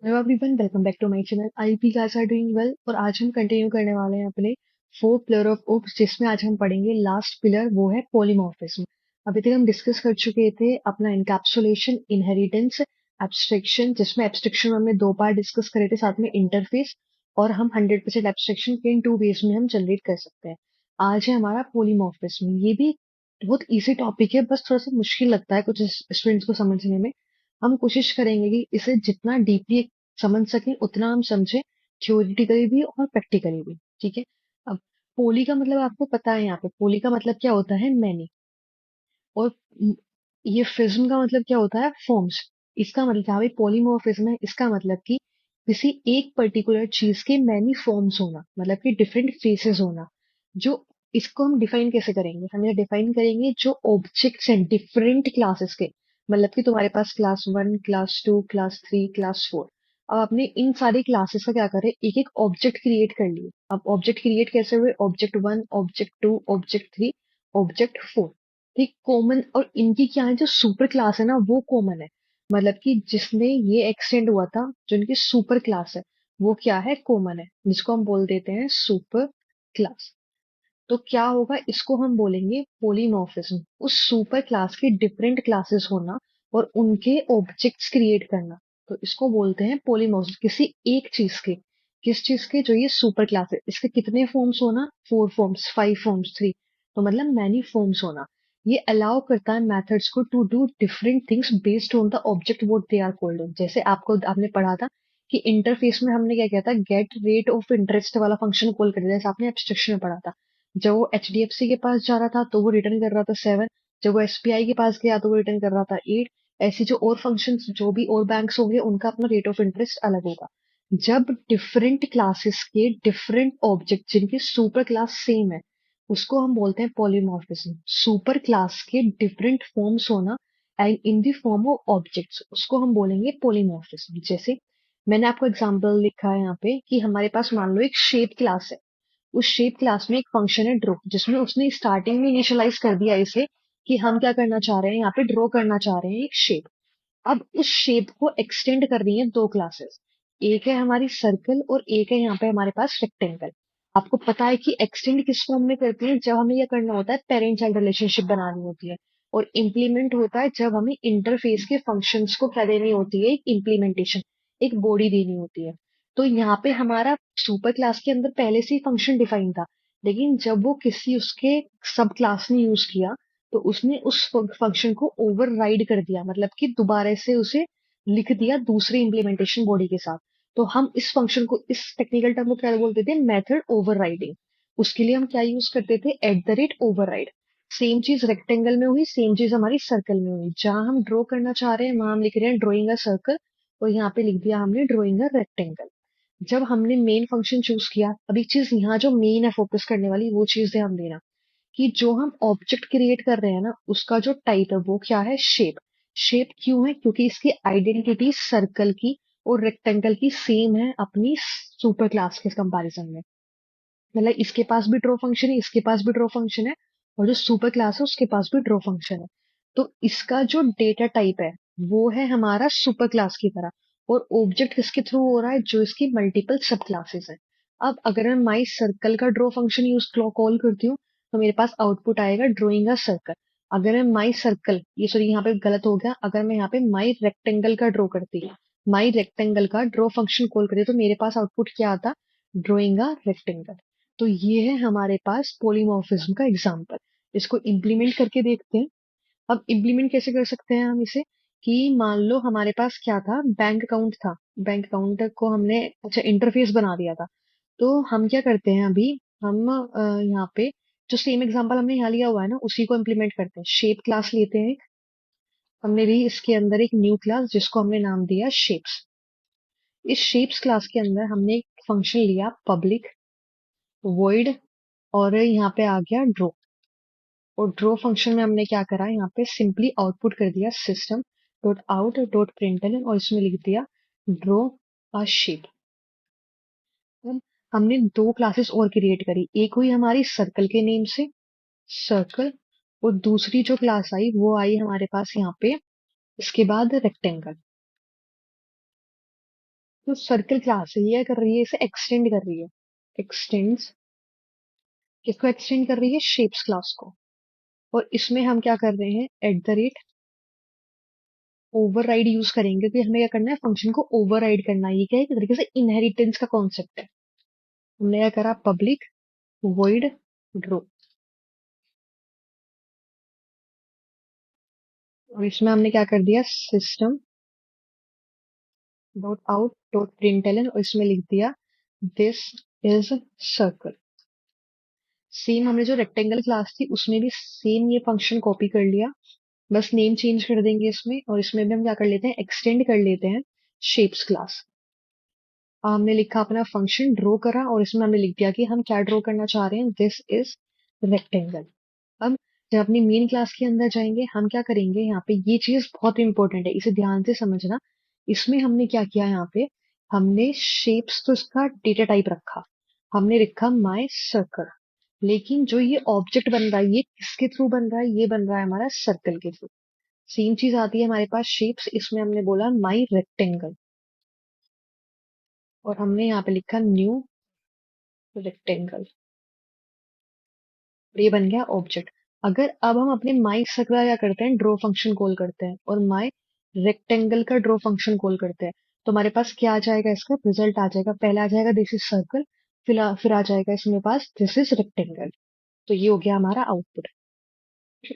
Hello everyone, welcome back to my channel. I hope guys are doing well. और आज हम continue करने वाले हैं अपने फोर पिलर ऑफ ओप्स, जिसमें आज हम पढ़ेंगे लास्ट पिलर, वो है पॉलीमॉर्फिज्म। अभी तक हम डिस्कस कर चुके थे अपना इनकैप्सुलेशन, इनहेरिटेंस, एब्स्ट्रैक्शन, जिसमें एब्स्ट्रैक्शन हमने दो बार डिस्कस करे थे, साथ में इंटरफेस। और हम 100% एब्स्ट्रैक्शन के इन टू वेज में हम जनरेट कर सकते हैं। आज है हमारा पॉलीमॉर्फिज्म। ये भी बहुत इजी टॉपिक है, बस थोड़ा सा मुश्किल लगता है कुछ स्टूडेंट्स को समझने में। हम कोशिश करेंगे कि इसे जितना डीपली समझ सकें उतना हम समझें, थ्योरेटिकली भी और प्रैक्टिकली भी। ठीक है। अब पोली का मतलब आपको पता है, यहाँ पे पोली का मतलब क्या होता है, मैनी। और ये फिज्म का मतलब क्या होता है, फॉर्म्स। इसका मतलब जहाँ पे पॉलीमॉर्फिज्म है, इसका मतलब कि किसी एक पर्टिकुलर चीज के मैनी फॉर्म्स होना, मतलब कि डिफरेंट फेसेस होना। जो इसको हम डिफाइन कैसे करेंगे, हम ये डिफाइन करेंगे जो ऑब्जेक्ट्स हैं डिफरेंट क्लासेस के। मतलब कि तुम्हारे पास क्लास 1, क्लास 2, क्लास 3, क्लास 4। अब आपने इन सारी क्लासेस का क्या करे, एक एक ऑब्जेक्ट क्रिएट कर लिए। अब ऑब्जेक्ट क्रिएट कैसे हुए, ऑब्जेक्ट 1, ऑब्जेक्ट 2, ऑब्जेक्ट 3, ऑब्जेक्ट 4। ठीक, कॉमन। और इनकी क्या है, जो सुपर क्लास है ना, वो कॉमन है। मतलब कि जिसमें ये एक्सटेंड हुआ था, जो इनकी सुपर क्लास है, वो क्या है, कॉमन है, जिसको हम बोल देते हैं सुपर क्लास। तो क्या होगा, इसको हम बोलेंगे पॉलीमॉर्फिज्म। उस सुपर क्लास के डिफरेंट क्लासेस होना और उनके ऑब्जेक्ट्स क्रिएट करना। तो इसको बोलते हैं पॉलीमॉर्फिज्म, किसी एक चीज के। किस चीज के, जो ये सुपर क्लास है, इसके कितने फॉर्म्स होना, 4 फॉर्म्स, 5 फॉर्म्स, 3। तो मतलब मैनी फॉर्म्स होना। ये अलाउ करता है मेथड्स को to do different things based on the object what they are called. जैसे आपने पढ़ा था कि इंटरफेस में हमने क्या किया था, गेट रेट ऑफ इंटरेस्ट वाला फंक्शन कॉल कर दिया, जैसे आपने एब्स्ट्रैक्शन में पढ़ा था। जब वो एचडीएफसी के पास जा रहा था तो वो रिटर्न कर रहा था 7। जब वो एसबीआई के पास गया तो वो रिटर्न कर रहा था 8। ऐसी जो और फंक्शन, जो भी और बैंक्स होंगे, उनका अपना रेट ऑफ इंटरेस्ट अलग होगा। जब डिफरेंट क्लासेस के डिफरेंट ऑब्जेक्ट जिनकी सुपर क्लास सेम है, उसको हम बोलते हैं पॉलीमॉर्फिज्म। सुपर क्लास के डिफरेंट फॉर्म्स होना and in the form of objects, उसको हम बोलेंगे पॉलीमॉर्फिज्म। जैसे मैंने आपको एग्जांपल लिखा है यहाँ पे कि हमारे पास मान लो एक शेप क्लास है। उस शेप क्लास में एक फंक्शन है ड्रॉ, जिसमें उसने स्टार्टिंग में इनिशियलाइज कर दिया इसे कि हम क्या करना चाह रहे हैं, यहाँ पे ड्रॉ करना चाह रहे हैं एक शेप। अब उस शेप को एक्सटेंड कर रही है दो क्लासेस। एक है हमारी सर्कल और एक है यहाँ पे हमारे पास रेक्टेंगल। आपको पता है कि एक्सटेंड किस फॉर्म में करती है, जब हमें यह करना होता है, पेरेंट चाइल्ड रिलेशनशिप बनानी होती है। और इम्प्लीमेंट होता है जब हमें इंटरफेस के फंक्शंस को क्या देनी होती है, एक इम्प्लीमेंटेशन, एक बॉडी देनी होती है। तो यहाँ पे हमारा सुपर क्लास के अंदर पहले से ही फंक्शन डिफाइन था, लेकिन जब वो किसी उसके सब क्लास ने यूज किया, तो उसने उस फंक्शन को ओवरराइड कर दिया, मतलब कि दोबारा से उसे लिख दिया दूसरे इंप्लीमेंटेशन बॉडी के साथ। तो हम इस फंक्शन को, इस टेक्निकल टर्म को क्या बोलते थे, मेथड ओवरराइडिंग। उसके लिए हम क्या यूज करते थे, at the rate override. Same चीज रेक्टेंगल में हुई, सेम चीज हमारी सर्कल में हुई। जहां हम ड्रॉ करना चाह रहे हैं वहां हम लिख रहे हैं ड्रॉइंग अ सर्कल, और यहाँ पे लिख दिया हमने ड्रॉइंग अ रेक्टेंगल। जब हमने मेन फंक्शन चूज किया, अभी चीज यहाँ जो मेन है फोकस करने वाली, वो चीज ध्यान देना कि जो हम ऑब्जेक्ट क्रिएट कर रहे हैं ना, उसका जो टाइप है वो क्या है, शेप। शेप क्यों है, क्योंकि इसकी आइडेंटिटी सर्कल की और रेक्टेंगल की सेम है अपनी सुपर क्लास के कंपैरिजन में। मतलब इसके पास भी ड्रॉ फंक्शन है, इसके पास भी ड्रॉ फंक्शन है, और जो सुपर क्लास है उसके पास भी ड्रॉ फंक्शन है। तो इसका जो डेटा टाइप है, वो है हमारा सुपर क्लास की तरह। और ऑब्जेक्ट किसके थ्रू हो रहा है, जो इसकी मल्टीपल सब क्लासेस है। अब अगर मैं माई सर्कल का ड्रॉ फंक्शन यूज कॉल करती हूँ, तो मेरे पास आउटपुट आएगा ड्रॉइंग अ सर्कल। अगर मैं माई सर्कल, ये सॉरी यहाँ पे गलत हो गया, अगर मैं यहाँ पे माई रेक्टेंगल का ड्रॉ करती हूँ, माई रेक्टेंगल का ड्रॉ फंक्शन कॉल करती, तो मेरे पास आउटपुट क्या आता, ड्रॉइंग अ रेक्टेंगल। तो ये है हमारे पास पॉलीमॉर्फिज्म का एग्जाम्पल। इसको इम्प्लीमेंट करके देखते हैं। अब इम्प्लीमेंट कैसे कर सकते हैं हम इसे, कि मान लो हमारे पास क्या था, बैंक अकाउंट था। बैंक अकाउंट को हमने अच्छा इंटरफेस बना दिया था। तो हम क्या करते हैं अभी, हम यहाँ पे जो सेम एग्जांपल हमने यहाँ लिया हुआ है ना, उसी को इम्प्लीमेंट करते हैं। शेप क्लास लेते हैं, हमने ली इसके अंदर एक न्यू क्लास जिसको हमने नाम दिया शेप्स। इस शेप्स क्लास के अंदर हमने एक फंक्शन लिया पब्लिक वॉइड, और यहाँ पे आ गया ड्रॉ। और ड्रॉ फंक्शन में हमने क्या करा, यहाँ पे सिंपली आउटपुट कर दिया system dot out dot println, और इसमें लिख दिया ड्रॉ अ शेप। अब हमने दो क्लासेस और क्रिएट करी, एक हुई हमारी सर्कल के नेम से, सर्कल। और दूसरी जो क्लास आई वो आई हमारे पास यहाँ पे इसके बाद रेक्टेंगल। तो सर्कल क्लास है, ये क्या कर रही है, इसे एक्सटेंड कर रही है। एक्सटेंड्स, किसको एक्सटेंड कर रही है, शेप्स क्लास को। और इसमें हम क्या कर रहे हैं, at the rate override use करेंगे, क्योंकि हमें क्या करना है, फंक्शन को ओवरराइड करना है। ये क्या है, एक तरीके से इनहेरिटेंस का कॉन्सेप्ट है। हमने क्या करा, पब्लिक वॉइड ड्रॉ, और इसमें हमने क्या कर दिया, system dot out dot println, और इसमें लिख दिया दिस इज सर्कल। सेम हमने जो रेक्टेंगल क्लास थी उसमें भी सेम ये फंक्शन कॉपी कर लिया, बस नेम चेंज कर देंगे इसमें। और इसमें भी हम क्या कर लेते हैं, एक्सटेंड कर लेते हैं शेप्स क्लास। हमने लिखा अपना फंक्शन, ड्रॉ करा, और इसमें हमने लिख दिया कि हम क्या ड्रॉ करना चाह रहे हैं, दिस इज रेक्टेंगल। अब जब अपनी मेन क्लास के अंदर जाएंगे, हम क्या करेंगे, यहाँ पे ये चीज बहुत इंपॉर्टेंट है, इसे ध्यान से समझना। इसमें हमने क्या किया, यहाँ पे हमने शेप्स तो इसका डेटा टाइप रखा, हमने लिखा माई सर्कल। लेकिन जो ये ऑब्जेक्ट बन रहा है, ये किसके थ्रू बन रहा है, ये बन रहा है हमारा सर्कल के थ्रू। सेम चीज आती है हमारे पास शेप्स, इसमें हमने बोला माई रेक्टेंगल, और हमने यहाँ पे लिखा न्यू रेक्टेंगल, और ये बन गया ऑब्जेक्ट। अगर अब हम अपने माई सर्कल क्या करते हैं, ड्रॉ फंक्शन कॉल करते हैं, और माई रेक्टेंगल का ड्रॉ फंक्शन कॉल करते हैं, तो हमारे पास क्या आ जाएगा, इसका रिजल्ट आ जाएगा, पहला आ जाएगा दिस इज सर्कल, फिर आ जाएगा इसमें पास दिस इज रेक्टेंगल। तो ये हो गया हमारा आउटपुट।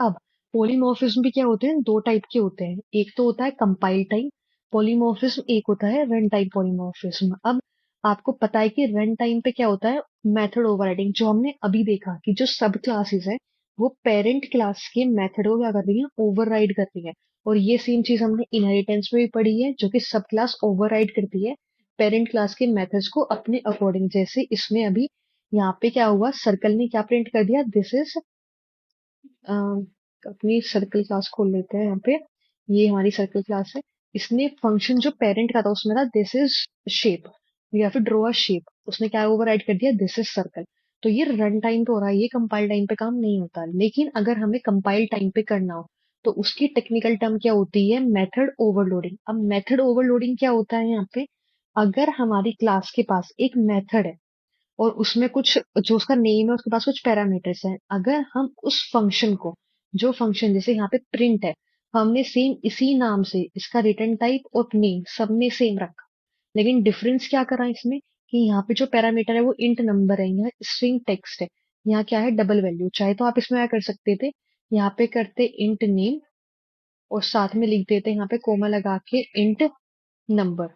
अब पॉलीमॉर्फिज्म भी क्या होते हैं, दो टाइप के होते हैं। एक तो होता है कंपाइल टाइम पॉलीमॉर्फिज्म, एक होता है रन टाइम पॉलीमॉर्फिज्म। अब आपको पता है कि रन टाइम पे क्या होता है, मेथड ओवरराइडिंग, जो हमने अभी देखा कि जो सब क्लासेस है वो पेरेंट क्लास के मेथड को क्या कर रही है, ओवरराइड कर रही है। और ये सेम चीज हमने इनहेरिटेंस में भी पढ़ी है, जो कि सब क्लास ओवरराइड करती है पेरेंट क्लास के मेथड्स को अपने अकॉर्डिंग। जैसे इसमें अभी यहाँ पे क्या हुआ, सर्कल ने क्या प्रिंट कर दिया, दिस इज, अपनी सर्कल क्लास खोल लेते हैं यहाँ पे, ये हमारी सर्कल क्लास है। इसने फंक्शन जो पेरेंट का था उसमें था दिस इज शेप, या फिर ड्रॉ अ शेप, उसने क्या ओवरराइड कर दिया, दिस इज सर्कल। तो ये रन टाइम पे हो रहा है, ये कंपाइल टाइम पे काम नहीं होता। लेकिन अगर हमें कंपाइल टाइम पे करना हो, तो उसकी टेक्निकल टर्म क्या होती है, मेथड ओवरलोडिंग। अब मेथड ओवरलोडिंग क्या होता है यहाँ पे, अगर हमारी क्लास के पास एक मेथड है और उसमें कुछ जो उसका नेम है, उसके पास कुछ पैरामीटर्स हैं, अगर हम उस फंक्शन को, जो फंक्शन जैसे यहाँ पे प्रिंट है, हमने सेम इसी नाम से इसका रिटर्न टाइप और नेम सब में सेम रखा, लेकिन डिफरेंस क्या करा इसमें, कि यहाँ पे जो पैरामीटर है वो इंट नंबर है, यहाँ स्ट्रिंग टेक्स्ट है, यहाँ क्या है, डबल वैल्यू। चाहे तो आप इसमें क्या कर सकते थे, यहाँ पे करते इंट नेम, और साथ में लिख देते यहाँ पे कोमा लगा के इंट नंबर।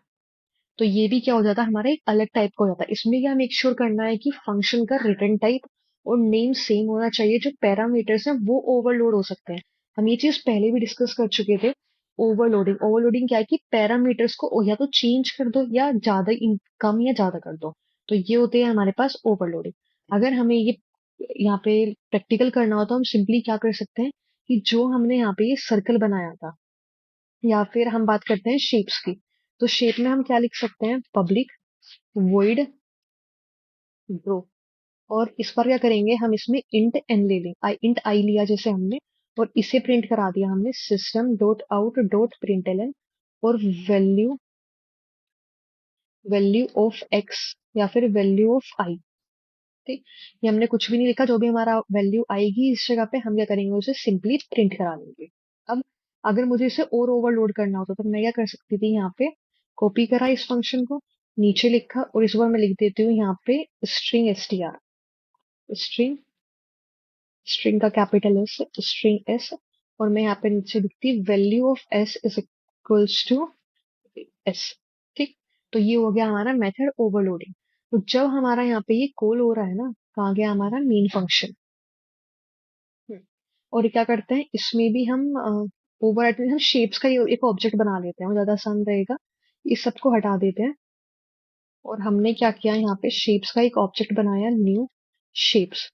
तो ये भी क्या हो जाता है, हमारा एक अलग टाइप का हो जाता है। इसमें क्या मेक श्योर करना है कि फंक्शन का रिटर्न टाइप और नेम सेम होना चाहिए, जो पैरामीटर्स हैं वो ओवरलोड हो सकते हैं। हम ये चीज पहले भी डिस्कस कर चुके थे। ओवरलोडिंग, ओवरलोडिंग क्या है कि पैरामीटर्स को या तो चेंज कर दो या ज्यादा कम या ज्यादा कर दो, तो ये होते हैं हमारे पास ओवरलोडिंग। अगर हमें ये यहाँ पे प्रैक्टिकल करना हो, तो हम सिंपली क्या कर सकते हैं, कि जो हमने यहाँ पे ये सर्कल बनाया था, या फिर हम बात करते हैं शेप्स की, तो शेप में हम क्या लिख सकते हैं, पब्लिक वॉइड ड्रॉ। और इस बार क्या करेंगे, हम इसमें इंट एन ले लें, इंट आई लिया जैसे हमने, और इसे प्रिंट करा दिया हमने system dot out dot println, और वैल्यू, वैल्यू ऑफ एक्स, या फिर वैल्यू ऑफ आई। ठीक, ये हमने कुछ भी नहीं लिखा, जो भी हमारा वैल्यू आएगी इस जगह पे हम क्या करेंगे, उसे सिंपली प्रिंट करा लेंगे। अब अगर मुझे इसे और ओवरलोड करना होता तो मैं क्या कर सकती थी, यहाँ पे कॉपी करा इस फंक्शन को, नीचे लिखा, और इस बार मैं लिख देती हूँ यहाँ पे स्ट्रिंग str, स्ट्रिंग, स्ट्रिंग का कैपिटल एस, स्ट्रिंग एस, और मैं यहाँ पे नीचे लिखती value of S is equals to S. ठीक, तो ये हो गया हमारा मेथड ओवरलोडिंग। तो जब हमारा यहाँ पे ये कॉल हो रहा है ना, कहाँ गया हमारा मेन फंक्शन। और क्या करते हैं, इसमें भी हम ओवर हम शेप्स का ही एक ऑब्जेक्ट बना लेते हैं, वो ज्यादा आसान रहेगा। इस सबको हटा देते हैं, और हमने क्या किया, यहाँ पे शेप्स का एक ऑब्जेक्ट बनाया, न्यू शेप्स।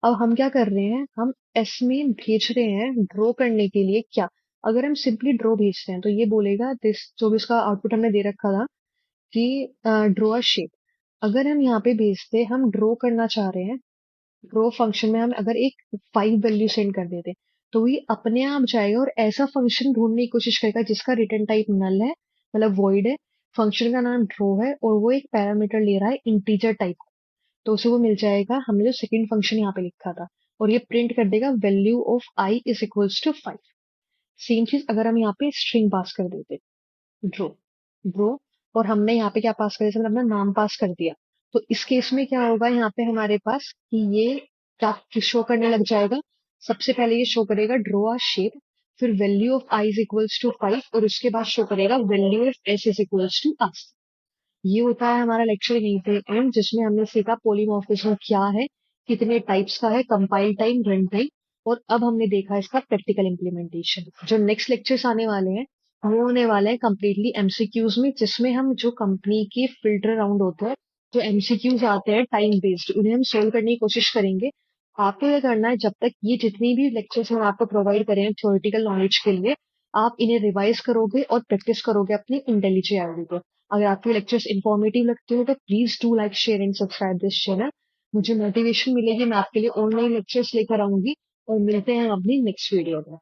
अब हम क्या कर रहे हैं, हम एस में भेज रहे हैं ड्रॉ करने के लिए क्या। अगर हम सिंपली ड्रॉ भेजते हैं तो ये बोलेगा दिस, जो भी उसका आउटपुट हमने दे रखा था कि ड्रॉ अ शेप। अगर हम यहाँ पे भेजते, हम ड्रॉ करना चाह रहे हैं, ड्रॉ फंक्शन में हम अगर एक 5 वैल्यू सेंड कर देते, तो ये अपने आप जाएगा और ऐसा फंक्शन ढूंढने की कोशिश करेगा जिसका रिटर्न टाइप नल है, मतलब वॉइड है, फंक्शन का नाम ड्रो है और वो एक पैरामीटर ले रहा है इंटीजर टाइप का। तो उसे वो मिल जाएगा, हमने जो सेकंड फंक्शन यहाँ पे लिखा था, और ये प्रिंट कर देगा value of I is equals to 5। Same चीज अगर हम यहाँ पे स्ट्रिंग पास कर देते, ड्रो ड्रो, और हमने यहाँ पे क्या पास कर दिया, हमने अपना नाम पास कर दिया। तो इस केस में क्या होगा, यहाँ पे हमारे पास कि ये क्या शो करने लग जाएगा। सबसे पहले ये शो करेगा ड्रो आ शेप, फिर value of I is equals to 5, और उसके बाद शो करेगा value of S is equals to as. ये होता है हमारा लेक्चर यहीं पे एंड, जिसमें हमने सीखा पॉलीमॉर्फिज्म क्या है, कितने टाइप्स का है, कंपाइल टाइम, रन टाइम, और अब हमने देखा इसका प्रैक्टिकल इम्प्लीमेंटेशन। जो नेक्स्ट लेक्चर्स आने वाले हैं वो होने वाले हैं कंप्लीटली एमसीक्यूज में, जिसमें हम जो कंपनी के फिल्टर राउंड होते हैं, जो एमसीक्यूज आते हैं टाइम बेस्ड, उन्हें हम सोल्व करने की कोशिश करेंगे। आपको ये करना है, जब तक ये जितनी भी लेक्चर्स हम आपको प्रोवाइड करें थ्योरेटिकल नॉलेज के लिए, आप इन्हें रिवाइज करोगे और प्रैक्टिस करोगे अपनी इंटेलिजेंट आईडी पे। अगर आपके लेक्चर्स इन्फॉर्मेटिव लगते हो तो please do like share and subscribe this channel. मुझे मोटिवेशन मिलेगी, मैं आपके लिए ऑनलाइन लेक्चर्स लेकर आऊंगी, और मिलते हैं अपनी नेक्स्ट वीडियो में।